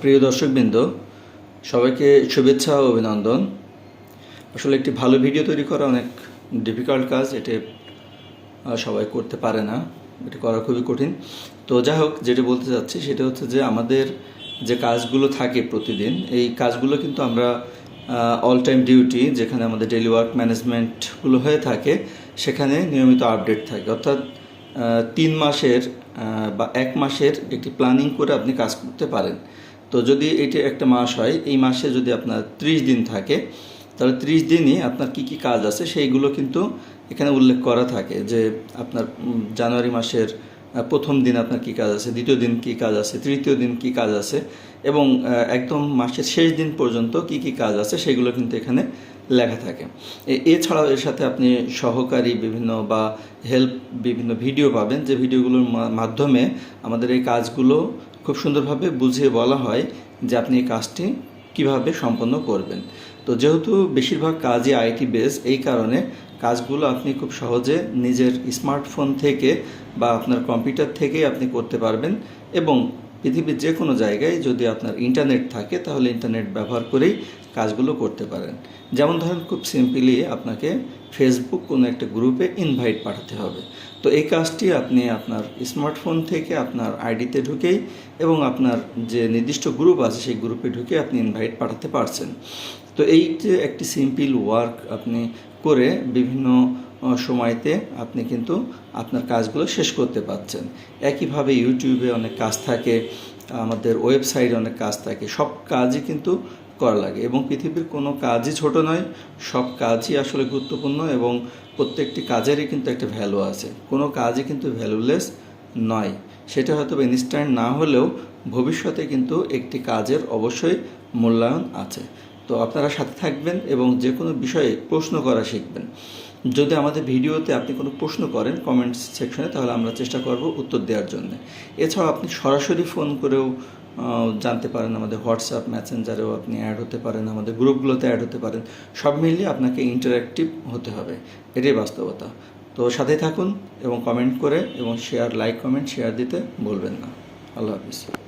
প্রিয় দর্শকবৃন্দ, সবাইকে শুভেচ্ছা ও অভিনন্দন। আসলে একটি ভালো ভিডিও তৈরি করা অনেক ডিফিকাল্ট কাজ। এটা সবাই করতে পারে না, এটা করা খুবই কঠিন। তো যাই হোক, যেটা বলতে চাচ্ছি সেটা হচ্ছে যে আমাদের যে কাজগুলো থাকে প্রতিদিন, এই কাজগুলো কিন্তু আমরা অল টাইম ডিউটি, যেখানে আমাদের ডেইলি ওয়ার্ক ম্যানেজমেন্টগুলো হয়ে থাকে, সেখানে নিয়মিত আপডেট থাকে। অর্থাৎ 3 মাসের বা 1 মাসের একটি প্ল্যানিং করে আপনি কাজ করতে পারেন। তো যদি এটি একটা মাস হয়, এই মাসে যদি আপনার 30 দিন থাকে, তাহলে 30 দিনই আপনার কি কি কাজ আছে সেইগুলো কিন্তু এখানে উল্লেখ করা থাকে। যে আপনার জানুয়ারি মাসের প্রথম দিন আপনার কী কাজ আছে, দ্বিতীয় দিন কী কাজ আছে, তৃতীয় দিন কী কাজ আছে, এবং একদম মাসের শেষ দিন পর্যন্ত কী কী কাজ আছে সেগুলো কিন্তু এখানে লেখা থাকে। এছাড়াও এর সাথে আপনি সহকারী বিভিন্ন বা হেল্প বিভিন্ন ভিডিও পাবেন, যে ভিডিওগুলোর মাধ্যমে আমাদের এই কাজগুলো খুব সুন্দরভাবে বুঝিয়ে বলা হয় যে আপনি এই কাজটি কিভাবে সম্পন্ন করবেন। তো যেহেতু বেশিরভাগ কাজই আইটি বেস, এই কারণে কাজগুলো আপনি খুব সহজে নিজের স্মার্টফোন থেকে বা আপনার কম্পিউটার থেকেই আপনি করতে পারবেন। এবং পৃথিবীর যে কোনো জায়গায় যদি আপনার ইন্টারনেট থাকে, তাহলে ইন্টারনেট ব্যবহার করেই কাজগুলো করতে পারেন। যেমন ধরেন, খুব সিম্পলি আপনাকে ফেসবুক কোনো একটা গ্রুপে ইনভাইট পাঠাতে হবে। তো এই কাজটি আপনি আপনার স্মার্টফোন থেকে আপনার আইডিতে ঢুকেই এবং আপনার যে নির্দিষ্ট গ্রুপ আছে সেই গ্রুপে ঢুকে আপনি ইনভাইট পাঠাতে পারছেন। তো এই যে একটি সিম্পল ওয়ার্ক আপনি করে বিভিন্ন সময়তে আপনি কিন্তু আপনার কাজগুলো শেষ করতে পারছেন। একইভাবে ইউটিউবে অনেক কাজ থাকে, আমাদের ওয়েবসাইটে অনেক কাজ থাকে, সব কাজই কিন্তু করা লাগে। এবং পৃথিবীর কোনো কাজই ছোট নয়, সব কাজই আসলে গুরুত্বপূর্ণ, এবং প্রত্যেকটি কাজেরই কিন্তু একটা ভ্যালু আছে। কোনো কাজই কিন্তু ভ্যালুলেস নয়। সেটা হয়তো ইনস্ট্যান্ট না হলেও ভবিষ্যতে কিন্তু একটি কাজের অবশ্যই মূল্যায়ন আছে। তো আপনারা সাথে থাকবেন এবং যে কোনো বিষয়ে প্রশ্ন করা শিখবেন। যদি আমাদের ভিডিওতে আপনি কোনো প্রশ্ন করেন কমেন্টস সেকশনে, তাহলে আমরা চেষ্টা করব উত্তর দেওয়ার জন্য। এছাড়াও আপনি সরাসরি ফোন করেও জানতে পারেন, আমাদের হোয়াটসঅ্যাপ মেসেঞ্জারেও আপনি অ্যাড হতে পারেন, আমাদের গ্রুপগুলোতে অ্যাড হতে পারেন। সব মিলিয়ে আপনাকে ইন্টারঅ্যাক্টিভ হতে হবে, এটাই বাস্তবতা। তো সাথে থাকুন এবং কমেন্ট করে এবং শেয়ার, লাইক, কমেন্ট, শেয়ার দিতে ভুলবেন না। আল্লাহ হাফিজ।